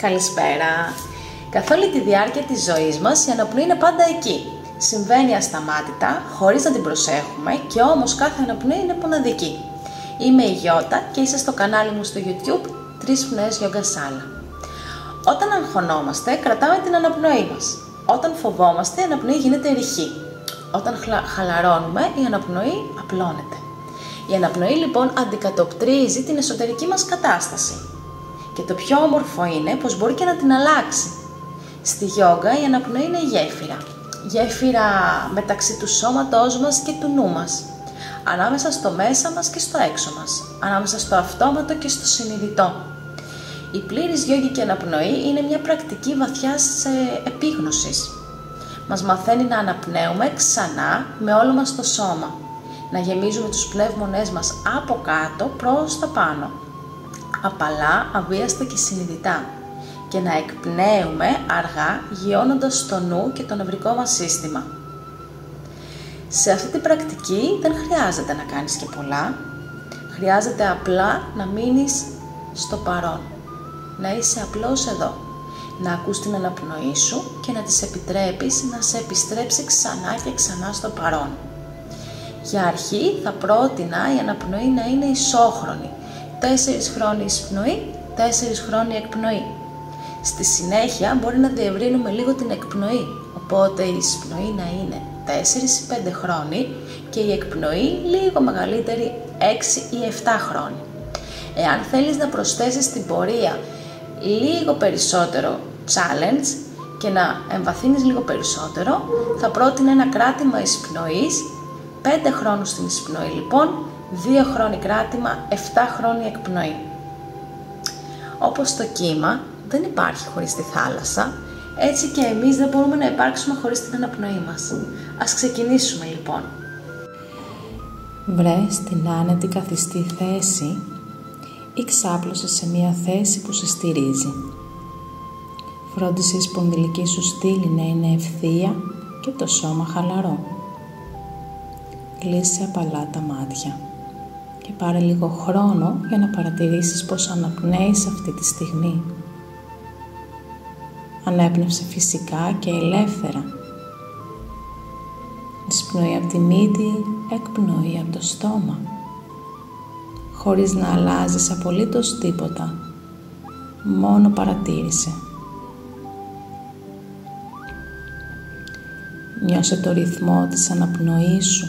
Καλησπέρα. Καθ' όλη τη διάρκεια της ζωής μας η αναπνοή είναι πάντα εκεί. Συμβαίνει ασταμάτητα, χωρίς να την προσέχουμε και όμως κάθε αναπνοή είναι μοναδική. Είμαι η Γιώτα και είσαι στο κανάλι μου στο YouTube 3 Πνοές Yoga Sala. Όταν αγχωνόμαστε, κρατάμε την αναπνοή μας. Όταν φοβόμαστε, η αναπνοή γίνεται ρηχή. Όταν χαλαρώνουμε, η αναπνοή απλώνεται. Η αναπνοή λοιπόν αντικατοπτρίζει την εσωτερική μας κατάσταση. Και το πιο όμορφο είναι πως μπορεί και να την αλλάξει. Στη γιόγκα η αναπνοή είναι γέφυρα. Γέφυρα μεταξύ του σώματός μας και του νου μας. Ανάμεσα στο μέσα μας και στο έξω μας. Ανάμεσα στο αυτόματο και στο συνειδητό. Η πλήρης γιόγικη αναπνοή είναι μια πρακτική βαθιάς επίγνωσης. Μας μαθαίνει να αναπνέουμε ξανά με όλο μας το σώμα. Να γεμίζουμε τους πνεύμονές μας από κάτω προς τα πάνω. Απαλά, αβίαστα και συνειδητά. Και να εκπνέουμε αργά, γιώνοντας το νου και το νευρικό μας σύστημα. Σε αυτή την πρακτική δεν χρειάζεται να κάνεις και πολλά. Χρειάζεται απλά να μείνεις στο παρόν. Να είσαι απλώς εδώ. Να ακούς την αναπνοή σου και να της επιτρέπεις να σε επιστρέψει ξανά και ξανά στο παρόν. Για αρχή θα πρότεινα η αναπνοή να είναι ισόχρονη. 4 χρόνοι εισπνοή, 4 χρόνοι εκπνοή. Στη συνέχεια μπορεί να διευρύνουμε λίγο την εκπνοή, οπότε η εισπνοή να είναι 4 ή 5 χρόνοι και η εκπνοή λίγο μεγαλύτερη 6 ή 7 χρόνια. Εάν θέλεις να προσθέσεις στην πορεία λίγο περισσότερο challenge και να εμβαθύνεις λίγο περισσότερο, θα πρότεινα ένα κράτημα εισπνοής, 5 χρόνους στην εισπνοή λοιπόν, 2 χρόνοι κράτημα, 7 χρόνοι εκπνοή. Όπως το κύμα δεν υπάρχει χωρίς τη θάλασσα, έτσι και εμείς δεν μπορούμε να υπάρξουμε χωρίς την αναπνοή μας. Ας ξεκινήσουμε λοιπόν. Βρες την άνετη καθιστή θέση ή ξάπλωσε σε μια θέση που σε στηρίζει. Φρόντισε η σπονδυλική σου στήλη να είναι ευθεία και το σώμα χαλαρό. Κλείσε απαλά τα μάτια και πάρε λίγο χρόνο για να παρατηρήσεις πως αναπνέεις αυτή τη στιγμή. Ανέπνευσε φυσικά και ελεύθερα. Εισπνοή από τη μύτη, εκπνοή από το στόμα. Χωρίς να αλλάζεις απολύτως τίποτα. Μόνο παρατήρησε. Νιώσε το ρυθμό της αναπνοής σου.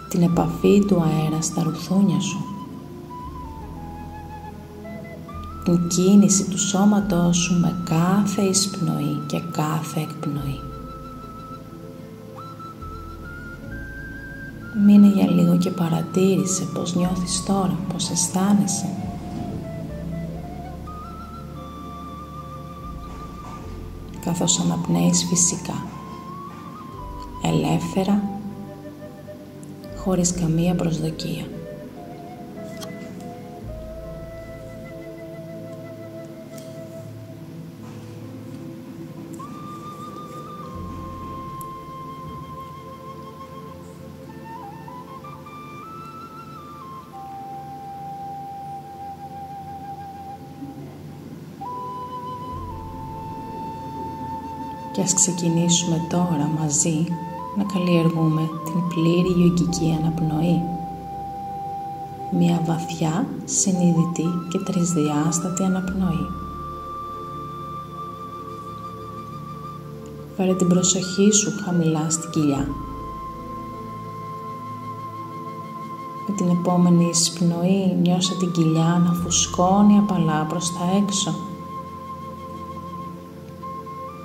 Την επαφή του αέρα στα ρουθούνια σου. Την κίνηση του σώματός σου με κάθε εισπνοή και κάθε εκπνοή. Μείνε για λίγο και παρατήρησε πώς νιώθεις τώρα, πώς αισθάνεσαι. Καθώς αναπνέεις φυσικά, ελεύθερα, χωρίς καμία προσδοκία. Και ας ξεκινήσουμε τώρα μαζί να καλλιεργούμε την πλήρη γιογική αναπνοή. Μια βαθιά, συνειδητή και τρισδιάστατη αναπνοή. Φέρε την προσοχή σου χαμηλά στην κοιλιά. Με την επόμενη εισπνοή νιώσε την κοιλιά να φουσκώνει απαλά προς τα έξω.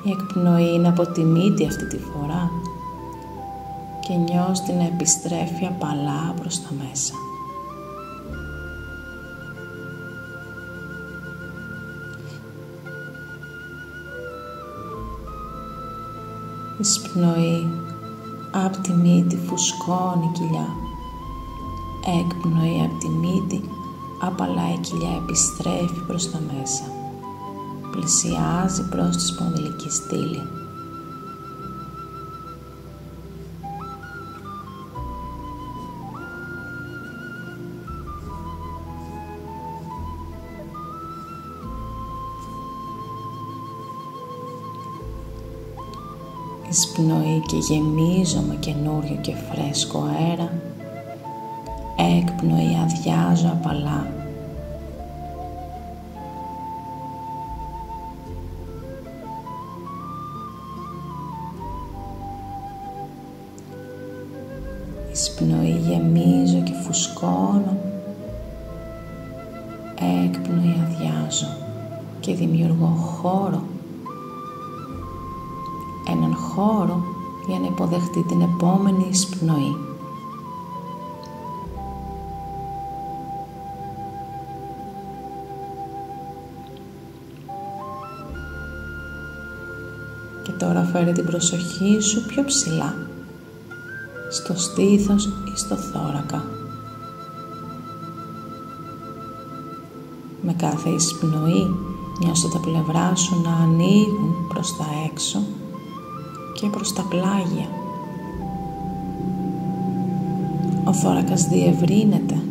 Η εκπνοή είναι από τη μύτη αυτή τη φορά και νιώσ' την να επιστρέφει απαλά προς τα μέσα. Εισπνοή από τη μύτη φουσκώνει η κοιλιά. Εκπνοή από τη μύτη απαλά η κοιλιά επιστρέφει προς τα μέσα. Πλησιάζει προς τη σπονδυλική στήλη. Εισπνοή και γεμίζω με καινούριο και φρέσκο αέρα. Έκπνοη αδειάζω απαλά. Εισπνοή γεμίζω και φουσκώνω. Έκπνοη αδειάζω και δημιουργώ χώρο. Έναν χώρο για να υποδεχτεί την επόμενη εισπνοή. Και τώρα φέρε την προσοχή σου πιο ψηλά, στο στήθος ή στο θώρακα. Με κάθε εισπνοή νιώσε τα πλευρά σου να ανοίγουν προς τα έξω και προς τα πλάγια. Ο θώρακας διευρύνεται.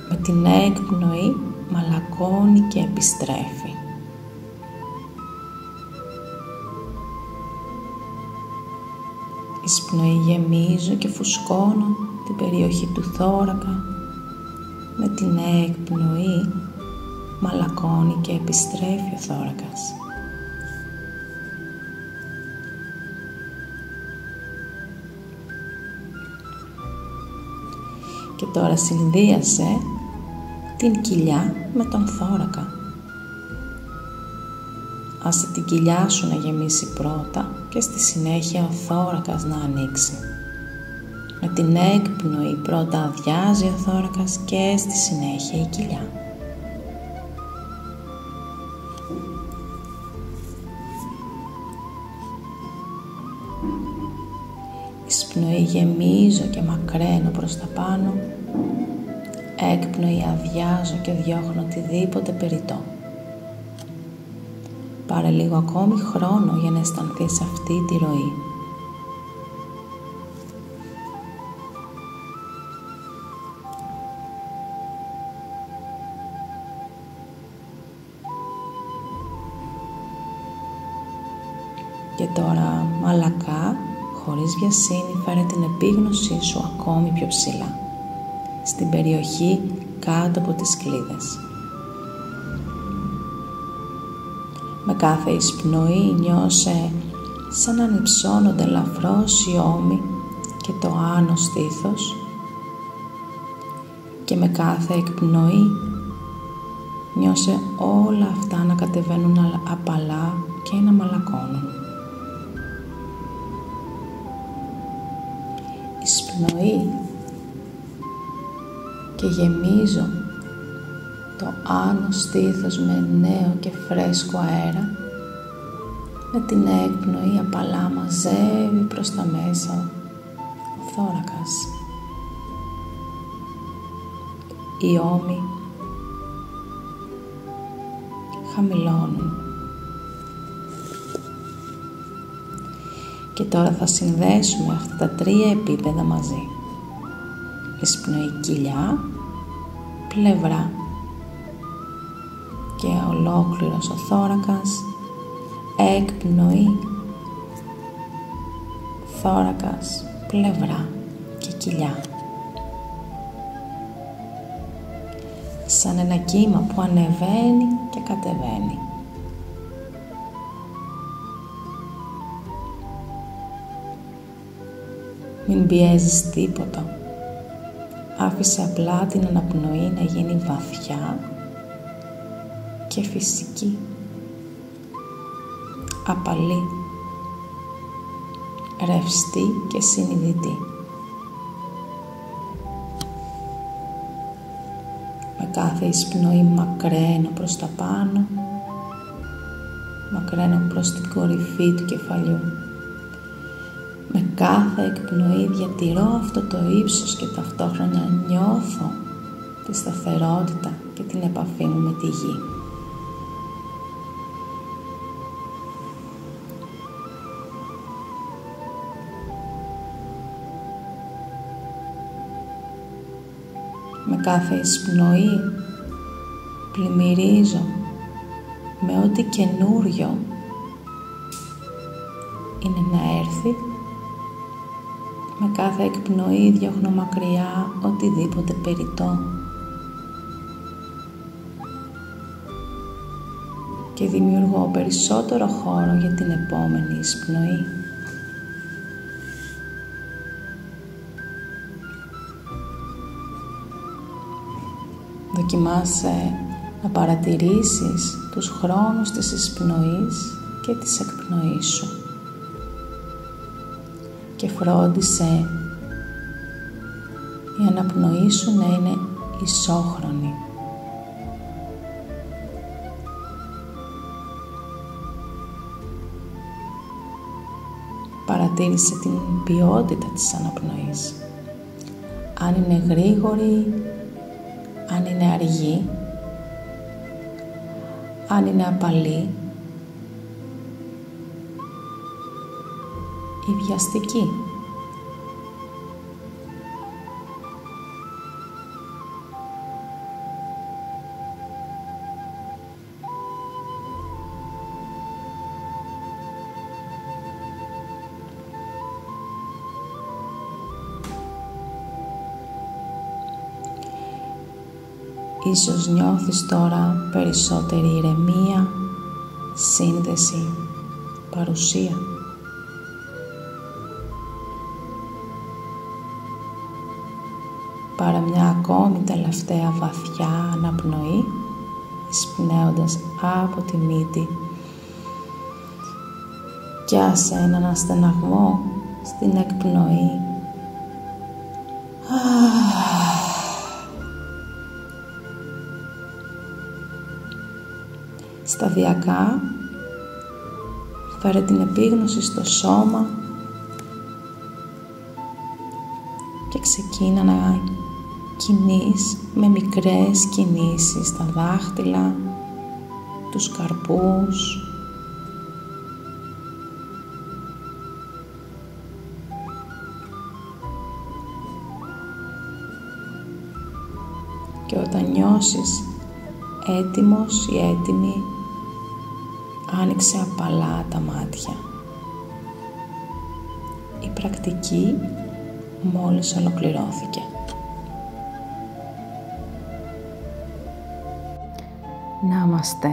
Με την έκπνοη μαλακώνει και επιστρέφει. Εισπνοή γεμίζω και φουσκώνω την περιοχή του θώρακα. Με την έκπνοη μαλακώνει και επιστρέφει ο θώρακας. Και τώρα συνδύασε την κοιλιά με τον θώρακα. Άσε την κοιλιά σου να γεμίσει πρώτα και στη συνέχεια ο θώρακας να ανοίξει. Με την έκπνοη πρώτα αδειάζει ο θώρακας και στη συνέχεια η κοιλιά. Εισπνοή γεμίζω και μακραίνω προς τα πάνω. Έκπνοη αδειάζω και διώχνω οτιδήποτε περιττό. Πάρε λίγο ακόμη χρόνο για να αισθανθείς αυτή τη ροή. Και τώρα μαλακά, χωρίς βιασύνη, φέρε την επίγνωσή σου ακόμη πιο ψηλά, στην περιοχή κάτω από τις κλίδες. Με κάθε εισπνοή νιώσε σαν να ανυψώνονται ελαφρώς οι ώμοι και το άνω στήθος, και με κάθε εκπνοή νιώσε όλα αυτά να κατεβαίνουν απαλά και να μαλακώνουν. Εισπνοή και γεμίζω το άνω στήθος με νέο και φρέσκο αέρα. Με την έκπνοη απαλά μαζεύει προς τα μέσα ο θώρακας. Οι ώμοι χαμηλώνουν. Και τώρα θα συνδέσουμε αυτά τα τρία επίπεδα μαζί. Εισπνοή κοιλιά, πλευρά και ολόκληρος ο θώρακας. Έκπνοη, θώρακας, πλευρά και κοιλιά. Σαν ένα κύμα που ανεβαίνει και κατεβαίνει. Μην πιέζεις τίποτα. Άφησε απλά την αναπνοή να γίνει βαθιά και φυσική. Απαλή, ρευστή και συνειδητή. Με κάθε εισπνοή μακραίνω προς τα πάνω, μακραίνω προς την κορυφή του κεφαλιού. Με κάθε εκπνοή διατηρώ αυτό το ύψος και ταυτόχρονα νιώθω τη σταθερότητα και την επαφή μου με τη γη. Με κάθε εισπνοή πλημμυρίζω με ό,τι καινούριο είναι να έρθει. Με κάθε εκπνοή διώχνω μακριά οτιδήποτε περιττό και δημιουργώ περισσότερο χώρο για την επόμενη εισπνοή. Δοκιμάσαι να παρατηρήσεις τους χρόνους της εισπνοής και της εκπνοής σου και φρόντισε η αναπνοή σου να είναι ισόχρονη. Παρατήρησε την ποιότητα της αναπνοής. Αν είναι γρήγορη, αν είναι αργή, αν είναι απαλή ή βιαστική. Ίσως νιώθεις τώρα περισσότερη ηρεμία, σύνδεση, παρουσία. Πάρε μια ακόμη τελευταία βαθιά αναπνοή, εισπνέοντας από τη μύτη και άσε έναν αστεναγμό στην εκπνοή. Σταδιακά φέρε την επίγνωση στο σώμα και ξεκίνα να κινείς με μικρές κινήσεις τα δάχτυλα, τους καρπούς, και όταν νιώσεις έτοιμος ή έτοιμη, άνοιξε απαλά τα μάτια. Η πρακτική μόλις ολοκληρώθηκε. Νάμαστε.